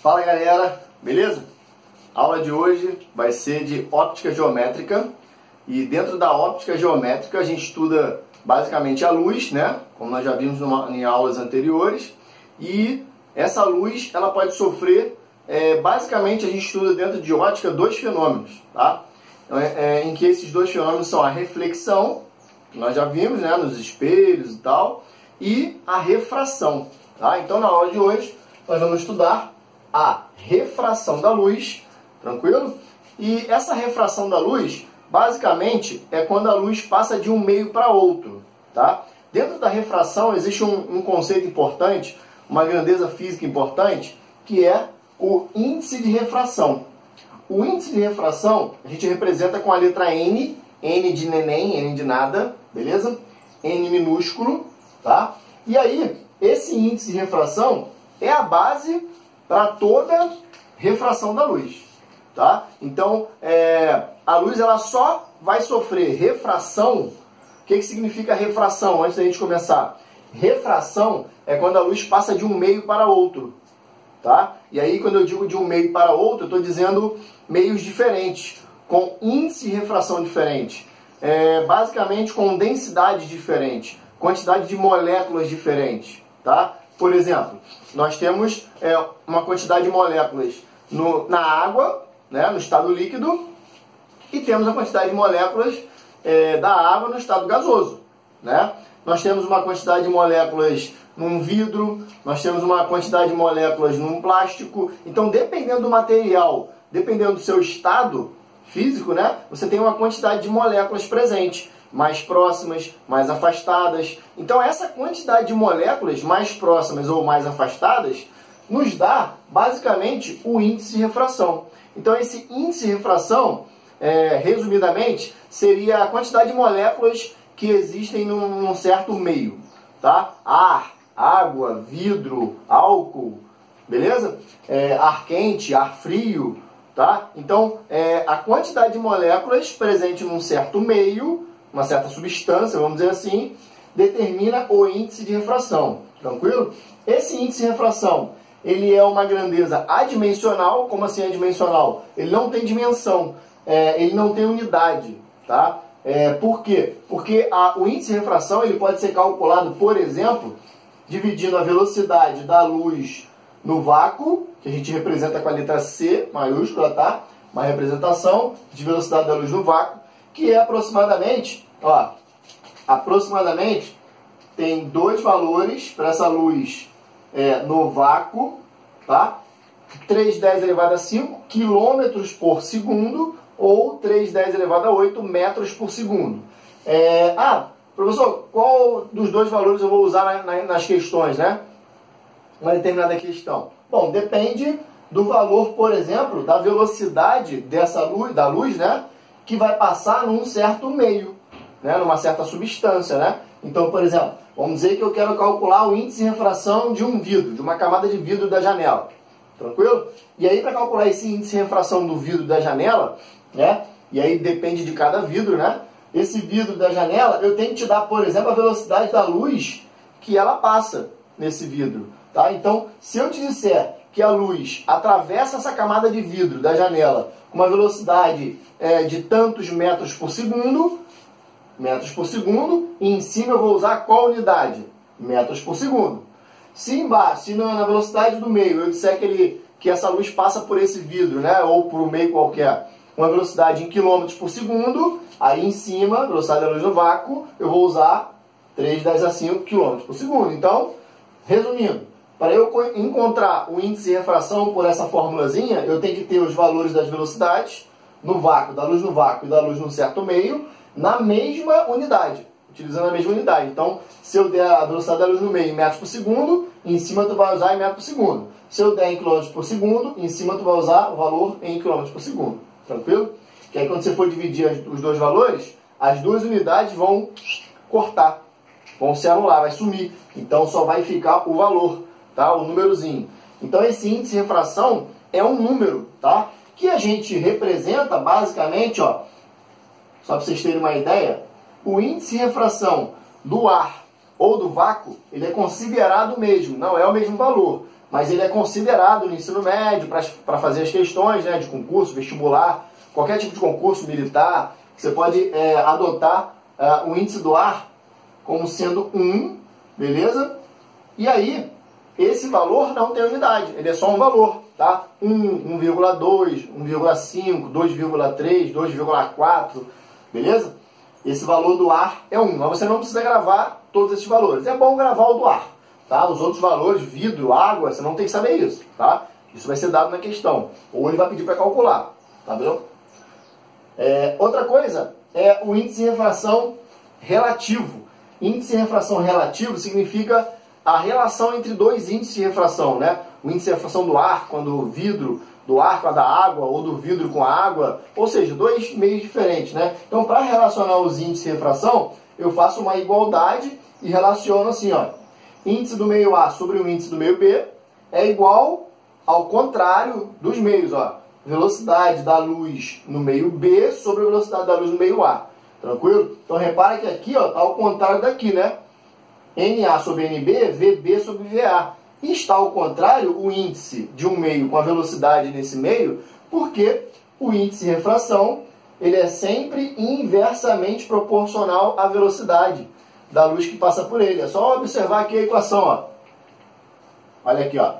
Fala galera, beleza? A aula de hoje vai ser de óptica geométrica e dentro da óptica geométrica a gente estuda basicamente a luz, né? Como nós já vimos em aulas anteriores, e essa luz ela pode sofrer, basicamente a gente estuda dentro de óptica dois fenômenos, tá? Em que esses dois fenômenos são a reflexão, que nós já vimos, né, nos espelhos e tal, e a refração, tá? Então na aula de hoje nós vamos estudar a refração da luz, tranquilo? E essa refração da luz, basicamente, é quando a luz passa de um meio para outro, tá? Dentro da refração existe um conceito importante, uma grandeza física importante, que é o índice de refração. O índice de refração a gente representa com a letra N, N de neném, N de nada, beleza? N minúsculo, tá? E aí, esse índice de refração é a base para toda refração da luz, tá? Então, a luz ela só vai sofrer refração. O que significa refração? Antes da gente começar, refração é quando a luz passa de um meio para outro, tá? E aí, quando eu digo de um meio para outro, eu estou dizendo meios diferentes, com índice de refração diferente, basicamente com densidade diferente, quantidade de moléculas diferentes, tá? Por exemplo, nós temos uma quantidade de moléculas na água, né, no estado líquido, e temos a quantidade de moléculas da água no estado gasoso, né? Nós temos uma quantidade de moléculas num vidro, nós temos uma quantidade de moléculas num plástico. Então, dependendo do material, dependendo do seu estado físico, né, você tem uma quantidade de moléculas presente, mais próximas, mais afastadas. Então, essa quantidade de moléculas mais próximas ou mais afastadas nos dá, basicamente, o índice de refração. Então, esse índice de refração, resumidamente, seria a quantidade de moléculas que existem num certo meio, tá? Ar, água, vidro, álcool, beleza? Ar quente, ar frio, tá? Então, a quantidade de moléculas presente num certo meio, uma certa substância, vamos dizer assim, determina o índice de refração, tranquilo? Esse índice de refração, ele é uma grandeza adimensional. Como assim adimensional? Ele não tem dimensão, ele não tem unidade, tá? Por quê? Porque o índice de refração ele pode ser calculado, por exemplo, dividindo a velocidade da luz no vácuo, que a gente representa com a letra C maiúscula, tá? Uma representação de velocidade da luz no vácuo, que é aproximadamente, ó, aproximadamente tem dois valores para essa luz no vácuo, tá? 3,10 elevado a 5 quilômetros por segundo ou 3,10 elevado a 8 metros por segundo. Professor, qual dos dois valores eu vou usar nas questões, né? Uma determinada questão. Bom, depende do valor, por exemplo, da velocidade da luz, né? Que vai passar num certo meio, né? Numa certa substância, né? Então, por exemplo, vamos dizer que eu quero calcular o índice de refração de um vidro, de uma camada de vidro da janela. Tranquilo? E aí, para calcular esse índice de refração do vidro da janela, né? E aí depende de cada vidro, né? Esse vidro da janela, eu tenho que te dar, por exemplo, a velocidade da luz que ela passa nesse vidro, tá? Então, se eu te disser que a luz atravessa essa camada de vidro da janela com uma velocidade de tantos metros por segundo, e em cima eu vou usar qual unidade? Metros por segundo. Se embaixo, se na velocidade do meio eu disser que essa luz passa por esse vidro, né, ou por um meio qualquer, uma velocidade em quilômetros por segundo, aí em cima, velocidade da luz no vácuo, eu vou usar 3,10 a 5 km por segundo. Então, resumindo, para eu encontrar o índice de refração por essa formulazinha, eu tenho que ter os valores das velocidades no vácuo, da luz no vácuo e da luz num certo meio, na mesma unidade, utilizando a mesma unidade. Então, se eu der a velocidade da luz no meio em metros por segundo, em cima tu vai usar em metros por segundo. Se eu der em quilômetros por segundo, em cima tu vai usar o valor em quilômetros por segundo. Tranquilo? Que aí quando você for dividir os dois valores, as duas unidades vão cortar, vão se anular, vai sumir. Então só vai ficar o valor, tá? O númerozinho. Então esse índice de refração é um número, tá? Que a gente representa basicamente, ó, só para vocês terem uma ideia, o índice de refração do ar ou do vácuo, ele é considerado o mesmo, não é o mesmo valor, mas ele é considerado no ensino médio para fazer as questões, né, de concurso, vestibular, qualquer tipo de concurso militar. Você pode adotar o índice do ar como sendo 1, beleza? E aí, esse valor não tem unidade, ele é só um valor, tá? 1, 1,2, 1,5, 2,3, 2,4, beleza? Esse valor do ar é 1, mas você não precisa gravar todos esses valores. É bom gravar o do ar, tá? Os outros valores, vidro, água, você não tem que saber isso, tá? Isso vai ser dado na questão, ou ele vai pedir para calcular, tá vendo? Outra coisa é o índice de refração relativo. Índice de refração relativo significa a relação entre dois índices de refração, né? O índice de refração do ar, quando o vidro do ar com a da água, ou do vidro com a água, ou seja, dois meios diferentes, né? Então, para relacionar os índices de refração, eu faço uma igualdade e relaciono assim, ó. Índice do meio A sobre o índice do meio B é igual ao contrário dos meios, ó. Velocidade da luz no meio B sobre a velocidade da luz no meio A. Tranquilo? Então, repara que aqui, ó, tá ao contrário daqui, né? NA sobre NB, VB sobre VA. E está ao contrário o índice de um meio com a velocidade nesse meio, porque o índice de refração ele é sempre inversamente proporcional à velocidade da luz que passa por ele. É só observar aqui a equação, ó. Olha aqui, ó.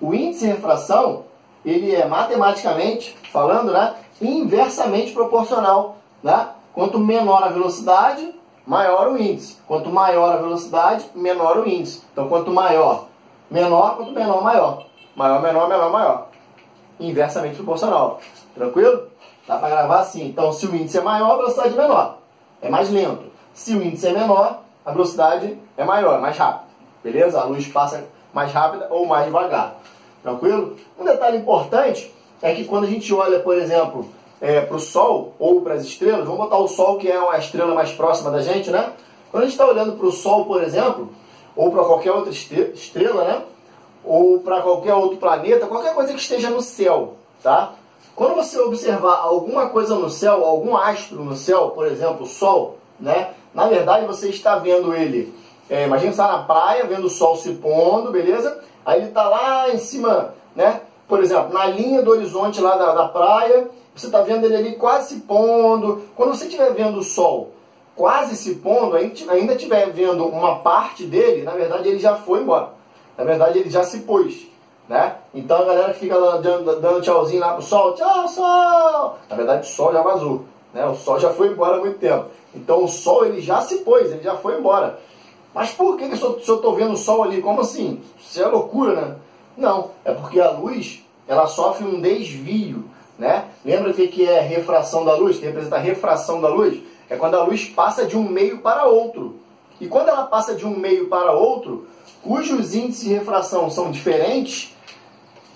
O índice de refração, ele é matematicamente falando, né, inversamente proporcional, né? Quanto menor a velocidade, maior o índice. Quanto maior a velocidade, menor o índice. Então, quanto maior, menor, quanto menor, maior. Maior, menor, menor, maior. Inversamente proporcional. Tranquilo? Dá para gravar assim. Então, se o índice é maior, a velocidade é menor. É mais lento. Se o índice é menor, a velocidade é maior, é mais rápida. Beleza? A luz passa mais rápida ou mais devagar. Tranquilo? Um detalhe importante é que quando a gente olha, por exemplo, para o Sol ou para as estrelas, vamos botar o Sol, que é a estrela mais próxima da gente, né? Quando a gente está olhando para o Sol, por exemplo, ou para qualquer outra estrela, né? Ou para qualquer outro planeta, qualquer coisa que esteja no céu, tá? Quando você observar alguma coisa no céu, algum astro no céu, por exemplo, o Sol, né? Na verdade, você está vendo ele, imagina você está na praia, vendo o Sol se pondo, beleza? Aí ele está lá em cima, né? Por exemplo, na linha do horizonte lá da praia, você está vendo ele ali quase se pondo. Quando você estiver vendo o Sol quase se pondo, ainda estiver vendo uma parte dele, na verdade ele já foi embora. Na verdade ele já se pôs, né? Então a galera que fica dando tchauzinho lá pro Sol, tchau, Sol! Na verdade o Sol já vazou, né? O Sol já foi embora há muito tempo. Então o Sol ele já se pôs, ele já foi embora. Mas por que se eu estou vendo o Sol ali? Como assim? Isso é loucura, né? Não, é porque a luz ela sofre um desvio, né? Lembra o que é refração da luz? Que representa a refração da luz? É quando a luz passa de um meio para outro. E quando ela passa de um meio para outro, cujos índices de refração são diferentes,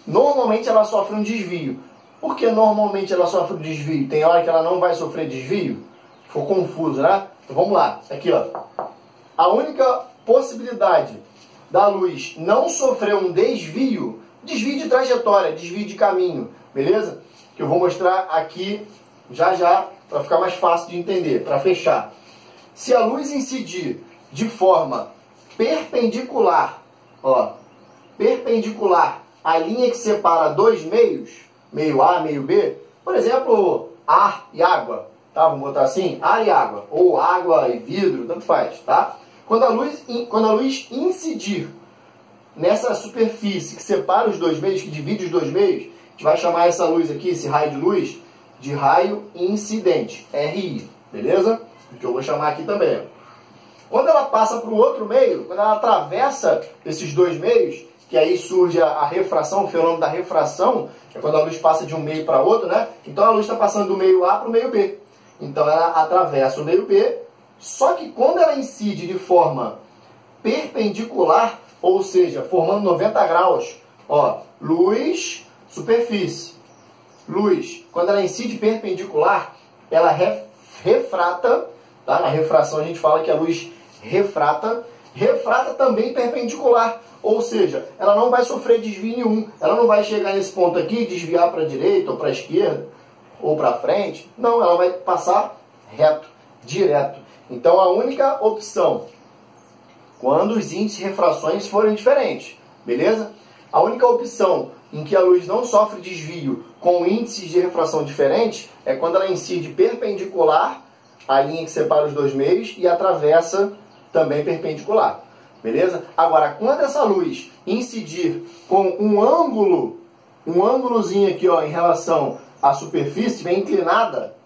normalmente ela sofre um desvio. Por que normalmente ela sofre um desvio? Tem hora que ela não vai sofrer desvio? Ficou confuso, né? Então vamos lá. Aqui, ó. A única possibilidade da luz não sofrer um desvio, desvio de trajetória, desvio de caminho, beleza? Que eu vou mostrar aqui já, para ficar mais fácil de entender, para fechar. Se a luz incidir de forma perpendicular, ó, perpendicular à linha que separa dois meios, meio A, meio B, por exemplo, ar e água, tá? Vamos botar assim, ar e água, ou água e vidro, tanto faz, tá? Quando a luz incidir nessa superfície que separa os dois meios, que divide os dois meios, a gente vai chamar essa luz aqui, esse raio de luz, de raio incidente, RI, beleza? Que eu vou chamar aqui também. Quando ela passa para o outro meio, quando ela atravessa esses dois meios, que aí surge a refração, o fenômeno da refração, que é quando a luz passa de um meio para outro, né? Então a luz está passando do meio A para o meio B. Então ela atravessa o meio B, só que quando ela incide de forma perpendicular, ou seja, formando 90 graus, ó, luz, superfície. Luz, quando ela incide perpendicular, ela refrata, tá? Na refração a gente fala que a luz refrata também perpendicular, ou seja, ela não vai sofrer desvio nenhum, ela não vai chegar nesse ponto aqui e desviar para a direita ou para a esquerda ou para frente, não, ela vai passar reto, direto. Então a única opção, quando os índices de refrações forem diferentes, beleza? A única opção em que a luz não sofre desvio com índices de refração diferentes é quando ela incide perpendicular à linha que separa os dois meios e atravessa também perpendicular. Beleza? Agora, quando essa luz incidir com um ângulozinho aqui, ó, em relação à superfície, estiver inclinada,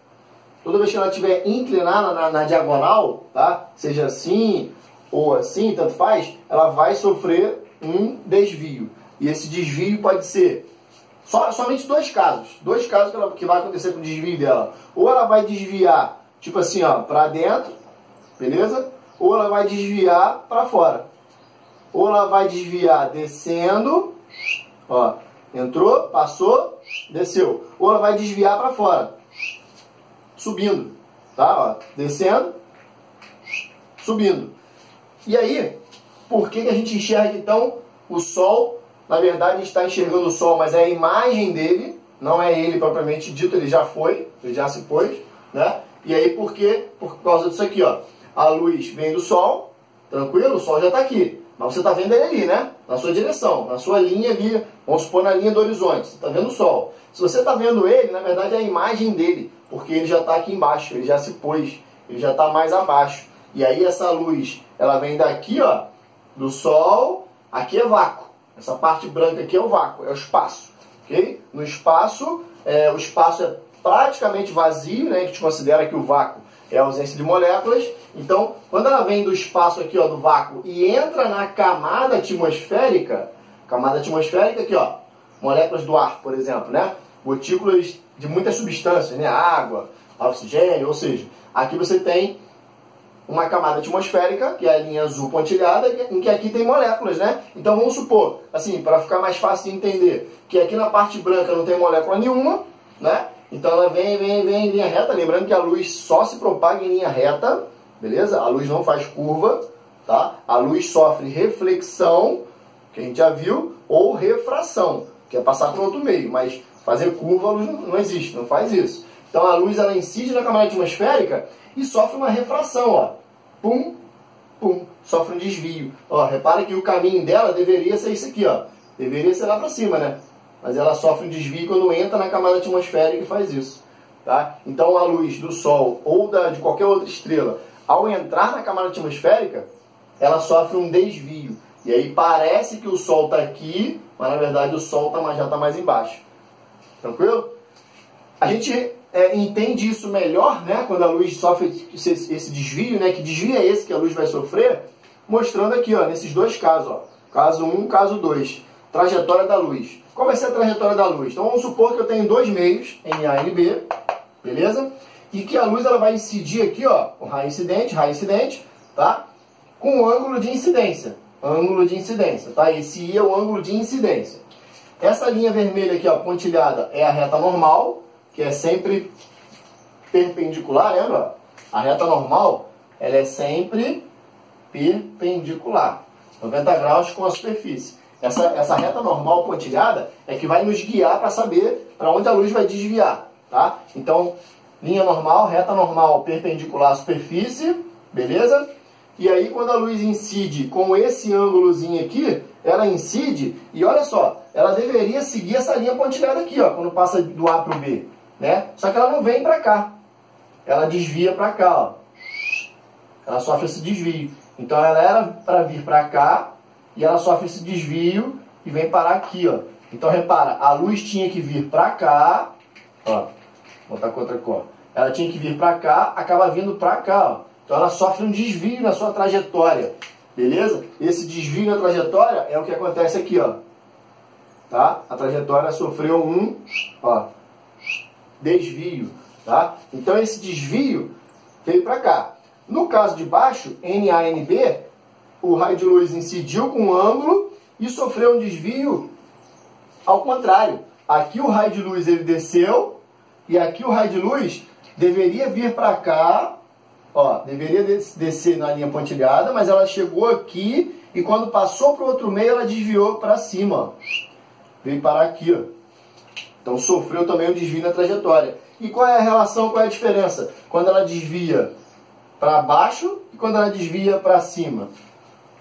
toda vez que ela estiver inclinada na diagonal, tá? Seja assim ou assim, tanto faz, ela vai sofrer um desvio. E esse desvio pode ser somente dois casos que vai acontecer com o desvio dela. Ou ela vai desviar, tipo assim, ó, para dentro, beleza? Ou ela vai desviar para fora. Ou ela vai desviar descendo, ó, entrou, passou, desceu. Ou ela vai desviar para fora, subindo, tá? Ó, descendo, subindo. E aí, por que a gente enxerga então o Sol? Na verdade, a gente está enxergando o Sol, mas é a imagem dele, não é ele propriamente dito, ele já foi, ele já se pôs, né? E aí, por quê? Por causa disso aqui, ó. A luz vem do Sol, tranquilo? O Sol já está aqui. Mas você está vendo ele ali, né? Na sua direção, na sua linha ali, vamos supor na linha do horizonte. Você está vendo o Sol. Se você está vendo ele, na verdade é a imagem dele, porque ele já está aqui embaixo, ele já se pôs, ele já está mais abaixo. E aí essa luz, ela vem daqui, ó, do Sol, aqui é vácuo. Essa parte branca aqui é o vácuo, é o espaço. Okay? No espaço, o espaço é praticamente vazio, né? A gente considera que o vácuo é a ausência de moléculas. Então, quando ela vem do espaço aqui, ó, do vácuo, e entra na camada atmosférica aqui, ó, moléculas do ar, por exemplo, né? Gotículas de muitas substâncias, né? Água, oxigênio, ou seja, aqui você tem uma camada atmosférica, que é a linha azul pontilhada, em que aqui tem moléculas, né? Então vamos supor, assim, para ficar mais fácil de entender, que aqui na parte branca não tem molécula nenhuma, né? Então ela vem em linha reta, lembrando que a luz só se propaga em linha reta, beleza? A luz não faz curva, tá? A luz sofre reflexão, que a gente já viu, ou refração, que é passar para outro meio, mas fazer curva a luz não existe, não faz isso. Então a luz ela incide na camada atmosférica e sofre uma refração, ó. Pum, pum, sofre um desvio. Ó, repara que o caminho dela deveria ser isso aqui, ó. Deveria ser lá para cima, né? Mas ela sofre um desvio quando entra na camada atmosférica e faz isso, tá? Então a luz do Sol ou de qualquer outra estrela, ao entrar na camada atmosférica, ela sofre um desvio. E aí parece que o Sol está aqui, mas na verdade o Sol já está mais embaixo. Tranquilo? A gente entende isso melhor, né, quando a luz sofre esse desvio, né, que desvio é esse que a luz vai sofrer, mostrando aqui, ó, nesses dois casos, ó, caso 1, caso 2, trajetória da luz. Qual vai ser a trajetória da luz? Então vamos supor que eu tenho dois meios, NA e NB, beleza? E que a luz ela vai incidir aqui, ó, o raio incidente, tá? Com o ângulo de incidência, tá? Esse I é o ângulo de incidência. Essa linha vermelha aqui, ó, pontilhada, é a reta normal, que é sempre perpendicular, lembra? A reta normal, ela é sempre perpendicular, 90 graus com a superfície. Essa reta normal pontilhada é que vai nos guiar para saber para onde a luz vai desviar, tá? Então, linha normal, reta normal, perpendicular à superfície, beleza? E aí, quando a luz incide com esse ângulozinho aqui, ela incide, e olha só, ela deveria seguir essa linha pontilhada aqui, ó, quando passa do A para o B, né? Só que ela não vem para cá, ela desvia para cá, ó. Ela sofre esse desvio. Então, ela era para vir para cá, e ela sofre esse desvio e vem parar aqui, ó. Então, repara, a luz tinha que vir para cá, ó, vou botar com outra cor. Ela tinha que vir para cá, acaba vindo para cá, ó. Então, ela sofre um desvio na sua trajetória, beleza? Esse desvio na trajetória é o que acontece aqui, ó. Tá? A trajetória sofreu um, ó, desvio, tá? Então, esse desvio veio para cá. No caso de baixo, NA e NB, o raio de luz incidiu com um ângulo e sofreu um desvio ao contrário. Aqui o raio de luz ele desceu e aqui o raio de luz deveria vir para cá, ó, deveria descer na linha pontilhada, mas ela chegou aqui e quando passou para o outro meio ela desviou para cima, ó. Veio parar aqui, ó. Então sofreu também um desvio na trajetória. E qual é a relação, qual é a diferença? Quando ela desvia para baixo e quando ela desvia para cima.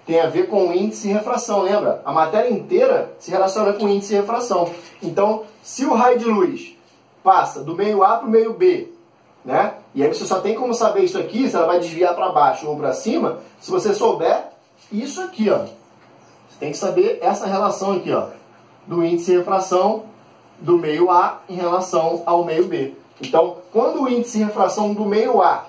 tem a ver com índice e refração, lembra? A matéria inteira se relaciona com índice e refração. Então, se o raio de luz passa do meio A para o meio B, né? E aí você só tem como saber isso aqui, se ela vai desviar para baixo ou para cima, se você souber isso aqui, ó. Você tem que saber essa relação aqui, ó, do índice e refração do meio A em relação ao meio B. Então, quando o índice e refração do meio A,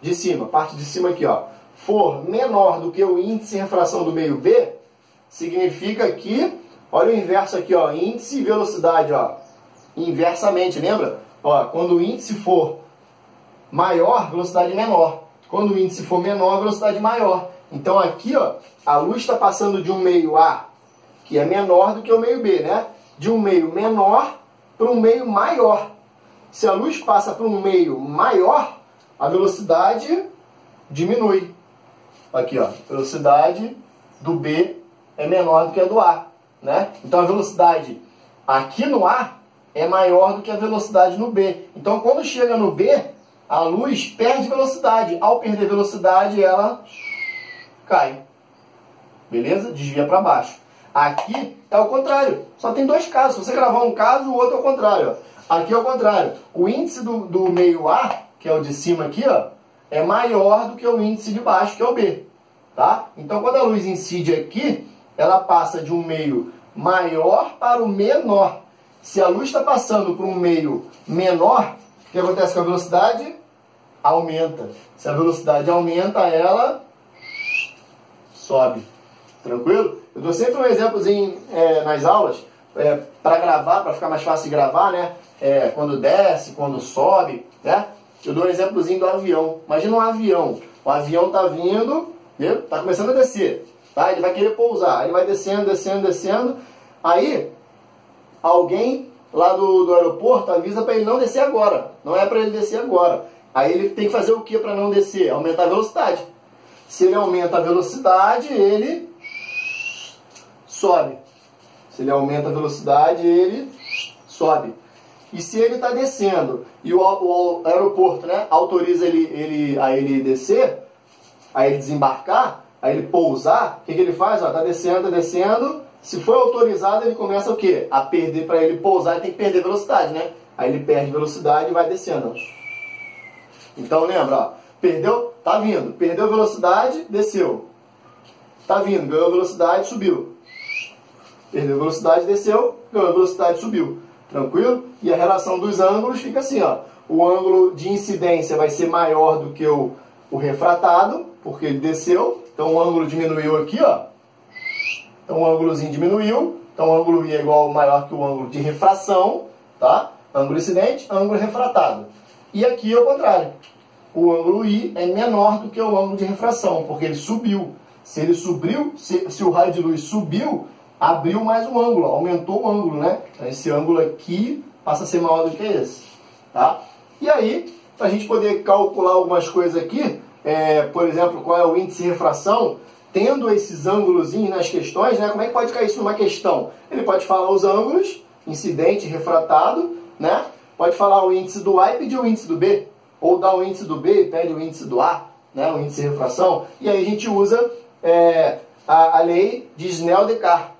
de cima, parte de cima aqui, ó, for menor do que o índice e refração do meio B, significa que, olha o inverso aqui, ó, índice e velocidade, ó, inversamente, lembra? Ó, quando o índice for maior, velocidade menor. Quando o índice for menor, velocidade maior. Então aqui, ó, a luz está passando de um meio A, que é menor do que o meio B, né? De um meio menor para um meio maior. Se a luz passa para um meio maior, a velocidade diminui. Aqui, ó, a velocidade do B é menor do que a do A, né? Então a velocidade aqui no A é maior do que a velocidade no B. Então quando chega no B, a luz perde velocidade. Ao perder velocidade, ela cai. Beleza? Desvia para baixo. Aqui é o contrário. Só tem dois casos. Se você gravar um caso, o outro é o contrário. Ó. Aqui é o contrário. O índice do meio A, que é o de cima aqui, ó, é maior do que o índice de baixo, que é o B. Tá? Então, quando a luz incide aqui, ela passa de um meio maior para o menor. Se a luz está passando por um meio menor, o que acontece com a velocidade? Aumenta. Se a velocidade aumenta, ela sobe. Tranquilo? Eu dou sempre um exemplozinho nas aulas, para gravar, para ficar mais fácil de gravar, né? Quando desce, quando sobe, né? Eu dou um exemplozinho do avião. Imagina um avião. O avião está vindo, está começando a descer. Tá? Ele vai querer pousar. Ele vai descendo, descendo, descendo. Aí, alguém lá do aeroporto avisa para ele não descer agora. Não é para ele descer agora. Aí ele tem que fazer o que para não descer? Aumentar a velocidade. Se ele aumenta a velocidade, ele sobe. Se ele aumenta a velocidade, ele sobe. E se ele está descendo e o aeroporto, né, autoriza a ele descer, a ele desembarcar, a ele pousar, o que ele faz? Está descendo, tá descendo. Se for autorizado, ele começa o quê? A perder, para ele pousar, ele tem que perder velocidade, né? Aí ele perde velocidade e vai descendo. Então lembra, ó, perdeu, tá vindo, perdeu velocidade, desceu. Tá vindo, ganhou velocidade, subiu. Perdeu velocidade, desceu, ganhou velocidade, subiu. Tranquilo? E a relação dos ângulos fica assim, ó. O ângulo de incidência vai ser maior do que o refratado, porque ele desceu. Então o ângulo diminuiu aqui, ó. Então o ângulozinho diminuiu. Então o ângulo I é igual maior que o ângulo de refração, tá? Ângulo incidente, ângulo refratado. E aqui é o contrário. O ângulo I é menor do que o ângulo de refração, porque ele subiu. Se ele subiu, se o raio de luz subiu, abriu mais um ângulo, aumentou o ângulo, né? Então, esse ângulo aqui passa a ser maior do que esse, tá? E aí, para a gente poder calcular algumas coisas aqui, por exemplo, qual é o índice de refração, tendo esses ângulozinhos nas questões, né? Como é que pode cair isso numa questão? Ele pode falar os ângulos, incidente, refratado, né? Pode falar o índice do A e pedir o índice do B, ou dar o índice do B e pede o índice do A, né? O índice de refração, e aí a gente usa a lei de Snell-Descartes.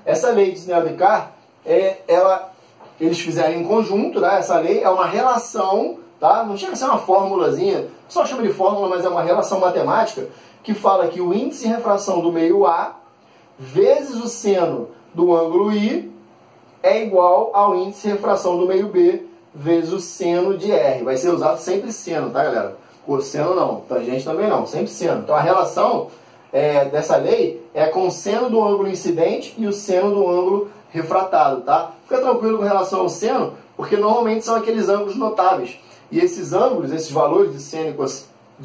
Essa lei de Snell-Descartes, eles fizeram em conjunto, né? Essa lei é uma relação, tá? Não chega a ser uma formulazinha, só chama de fórmula, mas é uma relação matemática, que fala que o índice de refração do meio A vezes o seno do ângulo I é igual ao índice de refração do meio B vezes o seno de R. Vai ser usado sempre seno, tá, galera? Cosseno não, tangente também não, sempre seno. Então a relação dessa lei é com o seno do ângulo incidente e o seno do ângulo refratado, tá? Fica tranquilo com relação ao seno, porque normalmente são aqueles ângulos notáveis. E esses ângulos, esses valores de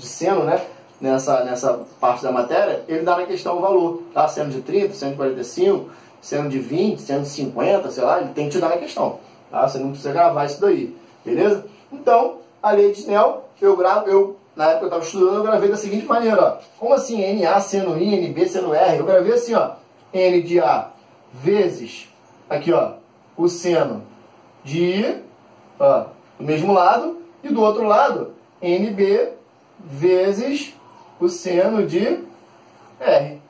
seno, né, nessa parte da matéria, ele dá na questão o valor, tá? Seno de 30, seno de 45, seno de 20, seno de 50, sei lá, ele tem que te dar na questão, tá? Você não precisa gravar isso daí, beleza? Então, a lei de Snell, na época que eu estava estudando, eu gravei da seguinte maneira, ó. Como assim? NA seno I, NB seno R? Eu gravei assim, ó. N de A vezes, aqui, ó, o seno de I, ó, do mesmo lado, e do outro lado, NB vezes o seno de R.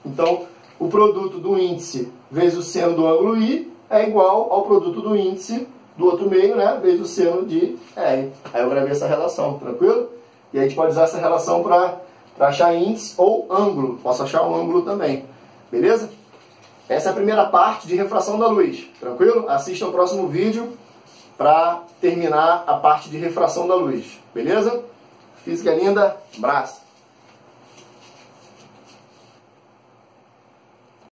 Então, o produto do índice vezes o seno do ângulo I é igual ao produto do índice do outro meio, né, vezes o seno de R. Aí eu gravei essa relação, tranquilo? E a gente pode usar essa relação para achar índice ou ângulo. Posso achar um ângulo também. Beleza? Essa é a primeira parte de refração da luz. Tranquilo? Assista o próximo vídeo para terminar a parte de refração da luz. Beleza? Física linda, abraço!